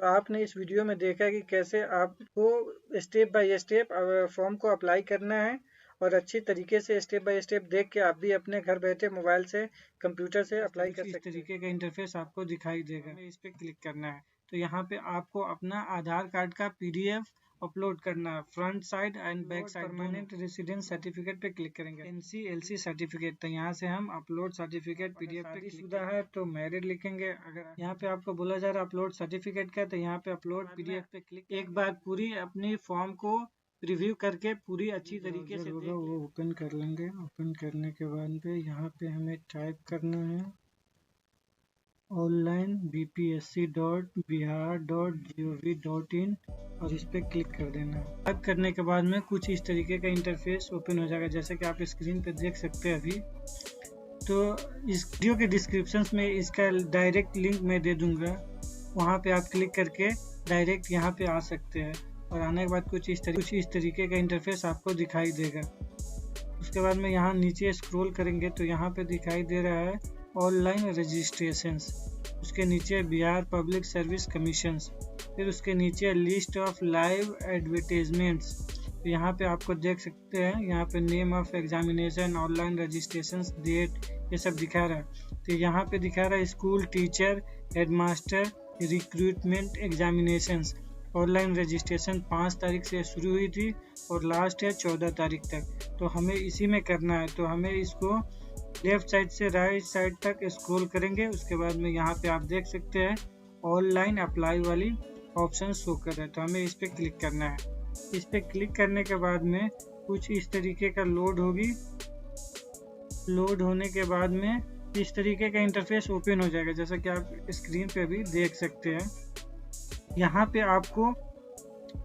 तो आपने इस वीडियो में देखा कि कैसे आपको स्टेप बाय स्टेप फॉर्म को अप्लाई करना है और अच्छी तरीके से स्टेप बाय स्टेप देख के आप भी अपने घर बैठे मोबाइल से कंप्यूटर से अप्लाई कर सकते हैं। इस तरीके का इंटरफेस आपको दिखाई देगा, इस पे क्लिक करना है। तो यहाँ पे आपको अपना आधार कार्ड का PDF अपलोड करना है, front side and back side. Permanent residence certificate पे क्लिक करेंगे, NC/LC सर्टिफिकेट। तो यहाँ से हम अपलोड सर्टिफिकेट PDF पे शुदा है तो मैरिड लिखेंगे। अगर यहाँ पे आपको बोला जा रहा है अपलोड सर्टिफिकेट का, तो यहाँ पे अपलोड PDF पे क्लिक। एक बार पूरी अपनी फॉर्म को रिव्यू करके पूरी अच्छी तरीके से वो ओपन कर लेंगे। ओपन करने के बाद पे यहाँ पे हमें टाइप करना है online.bpsc.bihar.gov.in और इस पे क्लिक कर देना है। टाइप करने के बाद में कुछ इस तरीके का इंटरफेस ओपन हो जाएगा, जैसे कि आप स्क्रीन पे देख सकते हैं अभी। तो इस वीडियो के डिस्क्रिप्शन में इसका डायरेक्ट लिंक मैं दे दूंगा, वहाँ पे आप क्लिक करके डायरेक्ट यहाँ पे आ सकते हैं। और आने के बाद कुछ इस तरीके का इंटरफेस आपको दिखाई देगा। उसके बाद में यहाँ नीचे स्क्रॉल करेंगे तो यहाँ पे दिखाई दे रहा है ऑनलाइन रजिस्ट्रेशंस, उसके नीचे बिहार पब्लिक सर्विस कमीशंस, फिर उसके नीचे लिस्ट ऑफ लाइव एडवर्टाइजमेंट्स। तो यहाँ पे आपको देख सकते हैं, यहाँ पे name of examination, online registrations, date, ये सब दिखा रहा है। तो यहाँ पे दिखा रहा है school teacher, headmaster recruitment examinations. Online registration 5 तारीख से शुरू हुई थी और लास्ट है 14 तारीख तक। तो हमें इसी में करना है, तो हमें इसको लेफ्ट साइड से राइट साइड तक स्क्रॉल करेंगे। उसके बाद में यहाँ पे आप देख सकते हैं ऑनलाइन अप्लाई वाली ऑप्शन शो कर रहा है, तो हमें इस पे क्लिक करना है। इस पे क्लिक करने के बाद में कुछ इस तरीके का लोड होगी। लोड होने के बाद में इस तरीके का इंटरफेस ओपन हो जाएगा, जैसा कि आप स्क्रीन पे भी देख सकते हैं। यहाँ पे आपको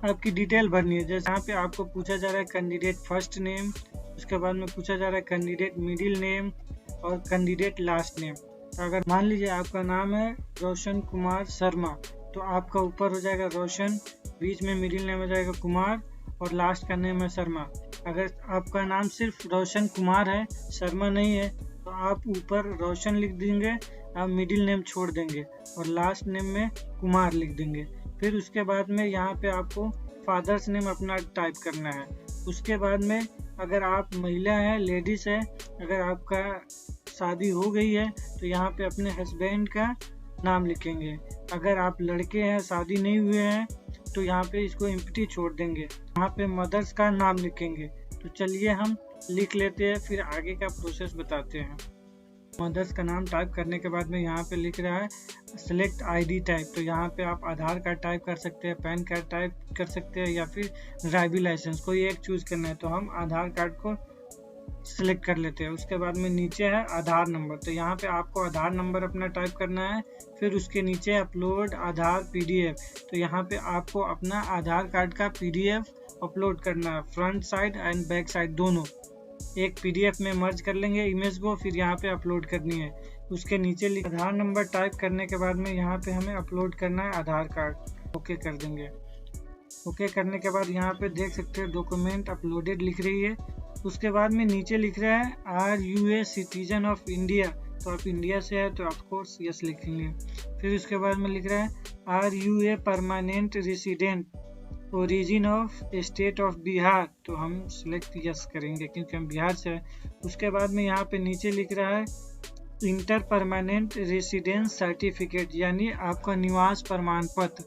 आपकी डिटेल भरनी है, जैसे यहाँ पे आपको पूछा जा रहा है कैंडिडेट फर्स्ट नेम, उसके बाद में पूछा जा रहा है कैंडिडेट मिडिल नेम और कैंडिडेट लास्ट नेम। तो अगर मान लीजिए आपका नाम है रोशन कुमार शर्मा, तो आपका ऊपर हो जाएगा रोशन, बीच में मिडिल नेम हो जाएगा कुमार और लास्ट का नेम है शर्मा। अगर आपका नाम सिर्फ रोशन कुमार है, शर्मा नहीं है, तो आप ऊपर रोशन लिख देंगे, आप मिडिल नेम छोड़ देंगे और लास्ट नेम में कुमार लिख देंगे। फिर उसके बाद में यहाँ पे आपको फादर्स नेम अपना टाइप करना है। उसके बाद में अगर आप महिला है, लेडीज है, अगर आपका शादी हो गई है तो यहाँ पे अपने हस्बैंड का नाम लिखेंगे। अगर आप लड़के हैं, शादी नहीं हुए हैं, तो यहाँ पे इसको एम्प्टी छोड़ देंगे। यहाँ पे मदर्स का नाम लिखेंगे। तो चलिए हम लिख लेते हैं, फिर आगे का प्रोसेस बताते हैं। मदर्स का नाम टाइप करने के बाद में यहाँ पे लिख रहा है सेलेक्ट ID टाइप। तो यहाँ पे आप आधार कार्ड टाइप कर सकते हैं, पैन कार्ड टाइप कर सकते हैं या फिर ड्राइविंग लाइसेंस, कोई एक चूज करना है। तो हम आधार कार्ड को सिलेक्ट कर लेते हैं। उसके बाद में नीचे है आधार नंबर, तो यहाँ पे आपको आधार नंबर अपना टाइप करना है। फिर उसके नीचे अपलोड आधार PDF, तो यहाँ पे आपको अपना आधार कार्ड का PDF अपलोड करना है, front side and back side दोनों। एक PDF में मर्ज कर लेंगे इमेज को, फिर यहाँ पे अपलोड करनी है। उसके नीचे आधार नंबर टाइप करने के बाद में यहाँ पे हमें अपलोड करना है आधार कार्ड। ओके कर देंगे। ओके करने के बाद यहाँ पे देख सकते हैं डॉक्यूमेंट अपलोडेड लिख रही है। उसके बाद में नीचे लिख रहा है are you a citizen of India, तो आप इंडिया से है तो ऑफकोर्स यस लिखेंगे। फिर उसके बाद में लिख रहा है are you a permanent resident origin of state of Bihar, तो हम सिलेक्ट यस करेंगे क्योंकि हम बिहार से हैं। उसके बाद में यहाँ पे नीचे लिख रहा है इंटर परमानेंट रेसिडेंस सर्टिफिकेट, यानी आपका निवास प्रमाण पत्र,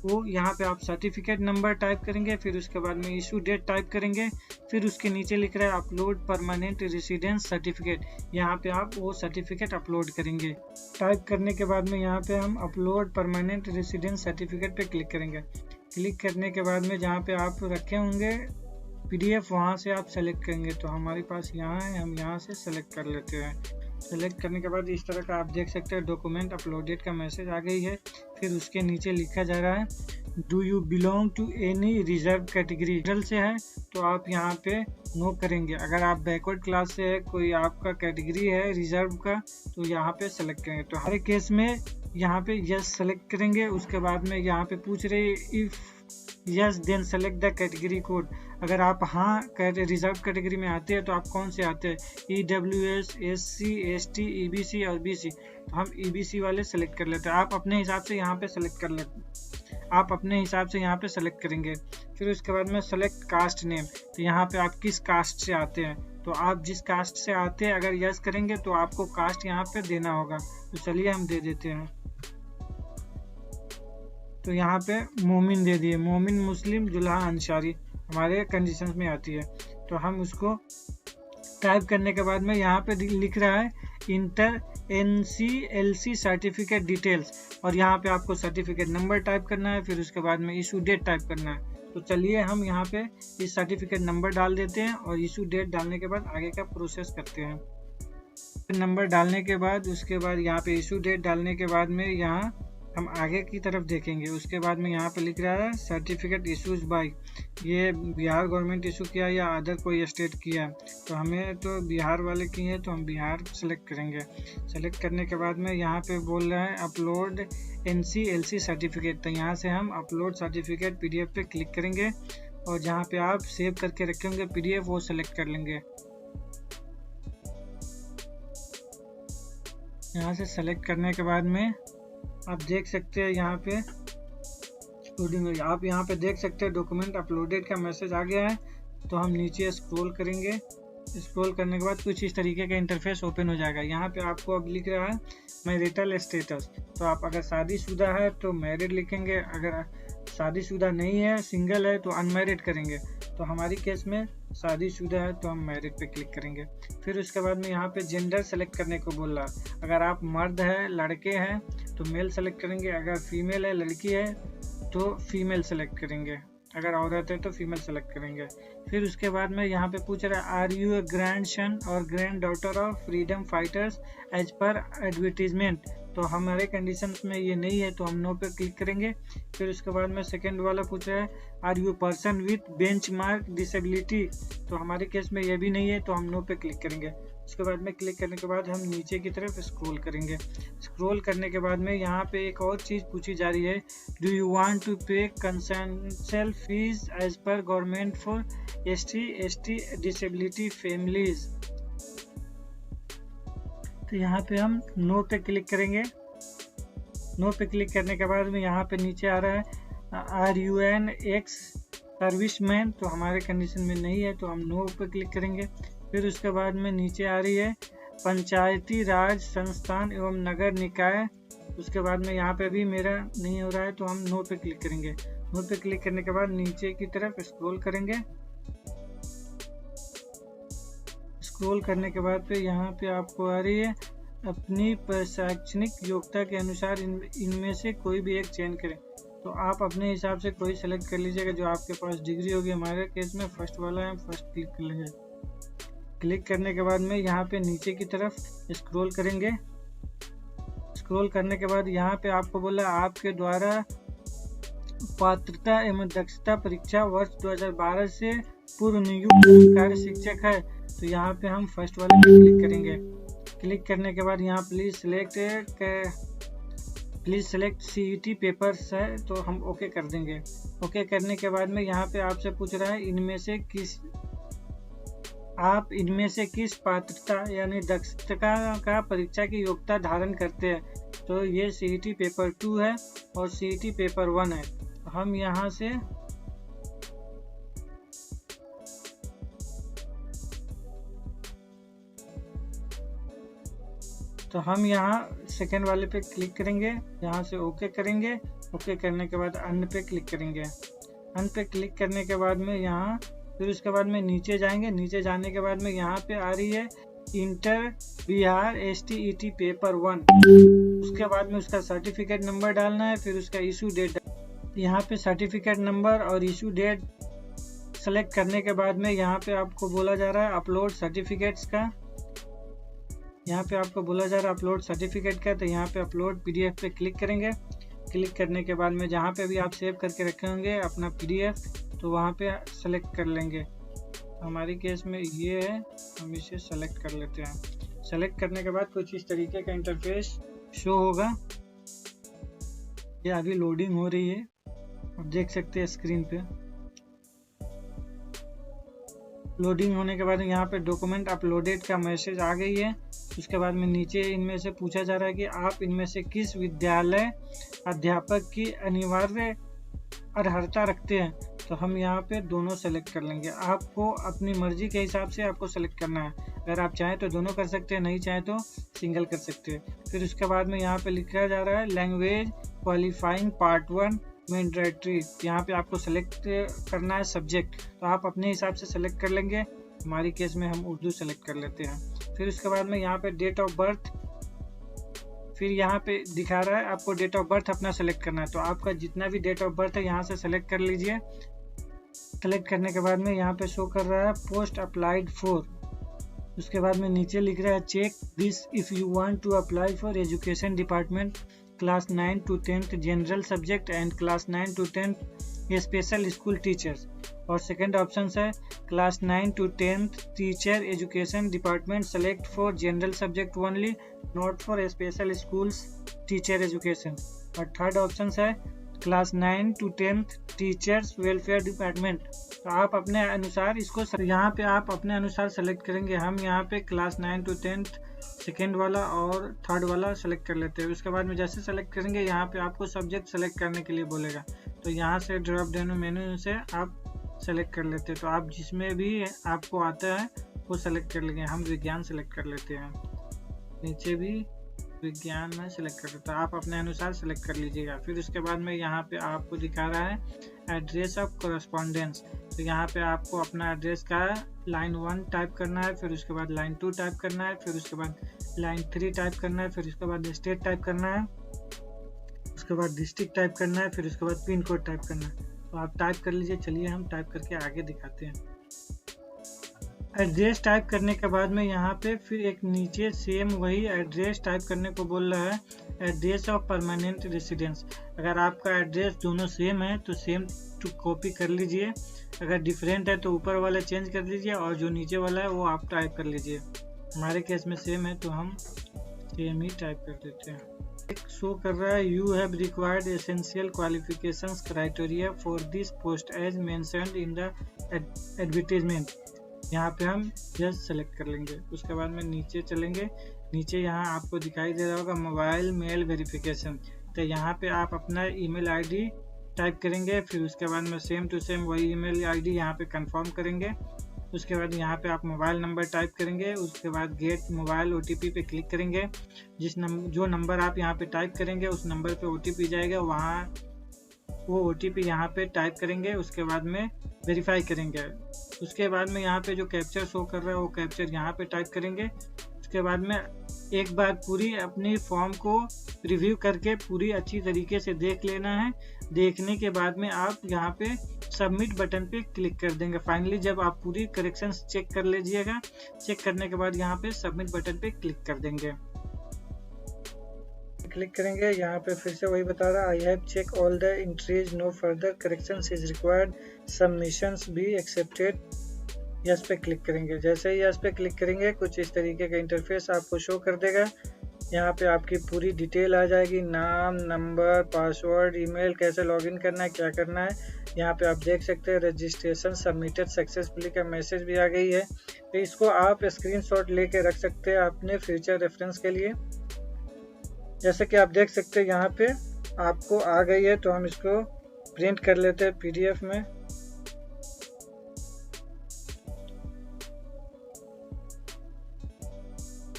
वो यहाँ पे आप सर्टिफिकेट नंबर टाइप करेंगे। फिर उसके बाद में इशू डेट टाइप करेंगे। फिर उसके नीचे लिख रहा है अपलोड परमानेंट रेसिडेंस सर्टिफिकेट, यहाँ पे आप वो सर्टिफिकेट अपलोड करेंगे। टाइप करने के बाद में यहाँ पे हम अपलोड परमानेंट रेसिडेंस सर्टिफिकेट पे क्लिक करेंगे। क्लिक करने के बाद में जहाँ पे आप रखे होंगे PDF, वहाँ से आप सेलेक्ट करेंगे। तो हमारे पास यहाँ है, हम यहाँ से सेलेक्ट कर लेते हैं। सेलेक्ट करने के बाद इस तरह का आप देख सकते हैं डॉक्यूमेंट अपलोडेड का मैसेज आ गई है। फिर उसके नीचे लिखा जा रहा है do you belong to any reserve category, general से है तो आप यहाँ पे नो करेंगे। अगर आप बैकवर्ड क्लास से है, कोई आपका कैटेगरी है रिजर्व का, तो यहाँ पे सेलेक्ट करेंगे। तो हर केस में यहाँ पे यस सेलेक्ट करेंगे। उसके बाद में यहाँ पे पूछ रहे if yes then select the category code. अगर आप हाँ रिजर्व कैटेगरी में आते हैं तो आप कौन से आते हैं, EWS, SC, ST, EBC और BC, तो हम EBC वाले सेलेक्ट कर लेते हैं। आप अपने हिसाब से यहाँ पे सेलेक्ट कर लेते हैं। आप अपने हिसाब से यहाँ पे सेलेक्ट करेंगे। फिर उसके बाद में सेलेक्ट कास्ट नेम, तो यहाँ पे आप किस कास्ट से आते हैं, तो आप जिस कास्ट से आते हैं अगर यस करेंगे तो आपको कास्ट यहाँ पे देना होगा। तो चलिए हम दे देते हैं। तो यहाँ पे मोमिन दे दिए, मोमिन मुस्लिम जुल्हा अंसारी हमारे कंडीशन में आती है। तो हम उसको टाइप करने के बाद में यहाँ पे लिख रहा है इंटर NCLC सर्टिफिकेट डिटेल्स, और यहाँ पे आपको सर्टिफिकेट नंबर टाइप करना है, फिर उसके बाद में इशू डेट टाइप करना है। तो चलिए हम यहाँ पे इस सर्टिफिकेट नंबर डाल देते हैं और इशू डेट डालने के बाद आगे का प्रोसेस करते हैं। नंबर डालने के बाद उसके बाद यहाँ पे इशू डेट डालने के बाद में यहाँ हम आगे की तरफ देखेंगे। उसके बाद में यहाँ पे लिख रहा है सर्टिफिकेट इशूज बाय, ये बिहार गवर्नमेंट इशू किया या अदर कोई स्टेट किया, तो हमें तो बिहार वाले की है तो हम बिहार सेलेक्ट करेंगे। सेलेक्ट करने के बाद में यहाँ पे बोल रहा है अपलोड NCLC सर्टिफिकेट, तो यहाँ से हम अपलोड सर्टिफिकेट PDF पे क्लिक करेंगे और जहाँ पे आप सेव करके रखे होंगे PDF वो सेलेक्ट कर लेंगे। यहाँ से सेलेक्ट करने के बाद में आप देख सकते हैं यहाँ पे लोडिंग, आप यहाँ पे देख सकते हैं डॉक्यूमेंट अपलोडेड का मैसेज आ गया है। तो हम नीचे स्क्रॉल करेंगे, स्क्रॉल करने के बाद कुछ इस तरीके का इंटरफेस ओपन हो जाएगा। यहाँ पे आपको अब लिख रहा है मैरिटल स्टेटस, तो आप अगर शादीशुदा है तो मैरिड लिखेंगे, अगर शादीशुदा नहीं है सिंगल है तो अनमैरिड करेंगे। तो हमारी केस में शादीशुदा है तो हम मैरिड पे क्लिक करेंगे। फिर उसके बाद में यहाँ पे जेंडर सेलेक्ट करने को बोल रहा है, अगर आप मर्द है लड़के हैं तो मेल सेलेक्ट करेंगे, अगर फीमेल है लड़की है तो फीमेल सेलेक्ट करेंगे, अगर औरत है तो फीमेल सेलेक्ट करेंगे। फिर उसके बाद में यहाँ पे पूछ रहा है are you a grandson और granddaughter of freedom fighters as per advertisement, तो हमारे कंडीशन में ये नहीं है तो हम नो पे क्लिक करेंगे। फिर उसके बाद में सेकंड वाला पूछ रहा है are you person with benchmark disability, तो हमारे केस में ये भी नहीं है तो हम नो पे क्लिक करेंगे। उसके बाद में क्लिक करने के बाद हम नीचे की तरफ स्क्रॉल करेंगे। स्क्रॉल करने के बाद में यहाँ पे एक और चीज़ पूछी जा रही है, do you want to pay concessional fees as per government for ST disability families, तो यहाँ पे हम नो पे क्लिक करेंगे। नो पे क्लिक करने के बाद में यहाँ पे नीचे आ रहा है are you an ex serviceman, तो हमारे कंडीशन में नहीं है तो हम नो पे क्लिक करेंगे। फिर उसके बाद में नीचे आ रही है पंचायती राज संस्थान एवं नगर निकाय, उसके बाद में यहाँ पे भी मेरा नहीं हो रहा है तो हम नो पे क्लिक करेंगे। नो पे क्लिक करने के बाद नीचे की तरफ स्क्रॉल करेंगे। स्क्रॉल करने के बाद पे यहाँ पे आपको आ रही है अपनी शैक्षणिक योग्यता के अनुसार इनमें से कोई भी एक चयन करें, तो आप अपने हिसाब से कोई सेलेक्ट कर लीजिएगा जो आपके पास डिग्री होगी। हमारे केस में फर्स्ट वाला है, फर्स्ट क्लिक कर लेंगे। क्लिक करने के बाद में यहाँ पे नीचे की तरफ स्क्रॉल करेंगे। स्क्रॉल करने के बाद यहाँ पे आपको बोला आपके द्वारा पात्रता एवं दक्षता परीक्षा वर्ष 2012 से पूर्व नियुक्त कार्य शिक्षक है, तो यहाँ पे हम फर्स्ट वाले पे क्लिक करेंगे। क्लिक करने के बाद यहाँ प्लीज सेलेक्ट CET पेपर्स है तो हम ओके कर देंगे। ओके करने के बाद में यहाँ पे आपसे पूछ रहा है आप इनमें से किस पात्रता यानी दक्षता का परीक्षा की योग्यता धारण करते हैं, तो ये CET पेपर 2 है और CET पेपर 1 है। हम यहाँ से सेकेंड वाले पे क्लिक करेंगे, यहाँ से ओके करेंगे। ओके करने के बाद अन्य पे क्लिक करेंगे। अन्य पे क्लिक करने के बाद में यहाँ फिर उसके बाद में नीचे जाएंगे। नीचे जाने के बाद में यहाँ पे आ रही है इंटर बिहार STET पेपर 1, उसके बाद में उसका सर्टिफिकेट नंबर डालना है, फिर उसका इशू डेट। यहाँ पे सर्टिफिकेट नंबर और इशू डेट सेलेक्ट करने के बाद में यहाँ पे आपको बोला जा रहा है अपलोड सर्टिफिकेट्स का, यहाँ पे आपको बोला जा रहा है अपलोड सर्टिफिकेट का, तो यहाँ पे अपलोड PDF पे क्लिक करेंगे। क्लिक करने के बाद में जहाँ पे भी आप सेव करके रखे होंगे अपना PDF, तो वहाँ पे सेलेक्ट कर लेंगे। हमारी केस में ये है, हम इसे सेलेक्ट कर लेते हैं। सेलेक्ट करने के बाद कुछ इस तरीके का इंटरफेस शो होगा। ये अभी लोडिंग हो रही है, आप देख सकते हैं स्क्रीन पे। लोडिंग होने के बाद यहाँ पे डॉक्यूमेंट अपलोडेड का मैसेज आ गई है। उसके बाद में नीचे इनमें से पूछा जा रहा है कि आप इनमें से किस विद्यालय अध्यापक की अनिवार्य अर्हता रखते हैं तो हम यहाँ पे दोनों सेलेक्ट कर लेंगे। आपको अपनी मर्जी के हिसाब से आपको सेलेक्ट करना है, अगर आप चाहें तो दोनों कर सकते हैं, नहीं चाहें तो सिंगल कर सकते हैं। फिर उसके बाद में यहाँ पे लिखा जा रहा है लैंग्वेज क्वालिफाइंग पार्ट 1 मैंडेटरी, यहाँ पे आपको सेलेक्ट करना है सब्जेक्ट, तो आप अपने हिसाब से सेलेक्ट कर लेंगे। हमारी केस में हम उर्दू सेलेक्ट कर लेते हैं। फिर उसके बाद में यहाँ पे डेट ऑफ बर्थ, फिर यहाँ पे दिखा रहा है आपको डेट ऑफ बर्थ अपना सेलेक्ट करना है, तो आपका जितना भी डेट ऑफ बर्थ है यहाँ से सेलेक्ट कर लीजिए। सेलेक्ट करने के बाद में यहाँ पे शो कर रहा है पोस्ट अप्लाइड फॉर, उसके बाद में नीचे लिख रहा है check this if you want to apply for education department class 9 to 10th general subject and class 9 to 10th special school teachers. और सेकंड ऑप्शन है class 9 to 10th teacher education department select for general subject only not for special schools teacher education. और third option है class 9 to 10th teachers welfare department. तो आप अपने अनुसार इसको यहाँ पे आप अपने अनुसार सेलेक्ट करेंगे। हम यहाँ पे क्लास 9 to 10th सेकेंड वाला और थर्ड वाला सेलेक्ट कर लेते हैं। उसके बाद में जैसे सेलेक्ट करेंगे यहाँ पे आपको सब्जेक्ट सेलेक्ट करने के लिए बोलेगा, तो यहाँ से ड्रॉप डाउन मेन्यू से आप सेलेक्ट कर लेते हैं। तो आप जिसमें भी आपको आता है वो सेलेक्ट कर लेंगे। हम विज्ञान सेलेक्ट कर लेते हैं, नीचे भी विज्ञान में सेलेक्ट कर लेते हैं, आप अपने अनुसार सेलेक्ट कर लीजिएगा। फिर उसके बाद में यहाँ पे आपको दिखा रहा है एड्रेस ऑफ कोरेस्पॉन्डेंस, तो यहाँ पे आपको अपना एड्रेस का लाइन 1 टाइप करना है, फिर उसके बाद लाइन 2 टाइप करना है, फिर उसके बाद लाइन 3 टाइप करना है, फिर उसके बाद स्टेट टाइप करना है, उसके बाद डिस्ट्रिक्ट टाइप करना है, फिर उसके बाद पिन कोड टाइप करना है। तो आप टाइप कर लीजिए। चलिए हम टाइप करके आगे दिखाते हैं। एड्रेस टाइप करने के बाद में यहाँ पे फिर एक नीचे सेम वही एड्रेस टाइप करने को बोल रहा है, एड्रेस ऑफ परमानेंट रेसिडेंस। अगर आपका एड्रेस दोनों सेम है तो सेम टू कॉपी कर लीजिए, अगर डिफरेंट है तो ऊपर वाला चेंज कर लीजिए और जो नीचे वाला है वो आप टाइप कर लीजिए। हमारे केस में सेम है तो हम सेम ही टाइप कर देते हैं। एक शो कर रहा है you have required essential qualifications criteria for this post as mentioned in the advertisement. यहाँ पे हम जस्ट सेलेक्ट कर लेंगे। उसके बाद में नीचे चलेंगे, नीचे यहाँ आपको दिखाई दे रहा होगा मोबाइल मेल वेरिफिकेशन, तो यहाँ पे आप अपना ईमेल आईडी टाइप करेंगे, फिर उसके बाद में सेम टू सेम वही ईमेल आईडी यहाँ पे कंफर्म करेंगे। उसके बाद यहाँ पे आप मोबाइल नंबर टाइप करेंगे, उसके बाद गेट मोबाइल OTP पे क्लिक करेंगे। जो नंबर आप यहाँ पे टाइप करेंगे उस नंबर पे OTP जाएगा, वहाँ वो OTP यहाँ पे टाइप करेंगे, उसके बाद में वेरीफाई करेंगे। उसके बाद में यहाँ पे जो कैप्चर शो कर रहा है वो कैप्चर यहाँ पे टाइप करेंगे। उसके बाद में एक बार पूरी अपनी फॉर्म को रिव्यू करके पूरी अच्छी तरीके से देख लेना है। देखने के बाद में आप यहाँ पे सबमिट बटन पे क्लिक कर देंगे। फाइनली जब आप पूरी करेक्शंस चेक कर लीजिएगा, चेक करने के बाद यहाँ पे सबमिट बटन पे क्लिक कर देंगे। क्लिक करेंगे, यहाँ पे फिर से वही बता रहा है I have check all the entries, no further corrections is required, submissions भी एक्सेप्टेड। यस पे क्लिक करेंगे। जैसे ही यस पे क्लिक करेंगे कुछ इस तरीके का इंटरफेस आपको शो कर देगा। यहाँ पे आपकी पूरी डिटेल आ जाएगी, नाम, नंबर, पासवर्ड, ईमेल, कैसे लॉगिन करना है, क्या करना है। यहाँ पे आप देख सकते हैं रजिस्ट्रेशन सबमिटेड सक्सेसफुली का मैसेज भी आ गई है। तो इसको आप स्क्रीनशॉट लेके रख सकते हैं अपने फ्यूचर रेफरेंस के लिए। जैसे कि आप देख सकते हैं यहाँ पे आपको आ गई है, तो हम इसको प्रिंट कर लेते हैं PDF में।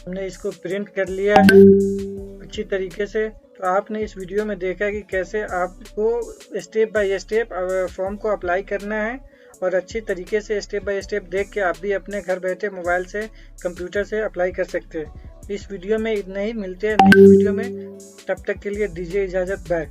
हमने इसको प्रिंट कर लिया है अच्छी तरीके से। तो आपने इस वीडियो में देखा कि कैसे आपको स्टेप बाय स्टेप फॉर्म को अप्लाई करना है, और अच्छी तरीके से स्टेप बाय स्टेप देख के आप भी अपने घर बैठे मोबाइल से, कंप्यूटर से अप्लाई कर सकते हैं। इस वीडियो में इतना ही, मिलते हैं नेक्स्ट वीडियो में। तब तक के लिए दीजिए इजाज़त, बाय।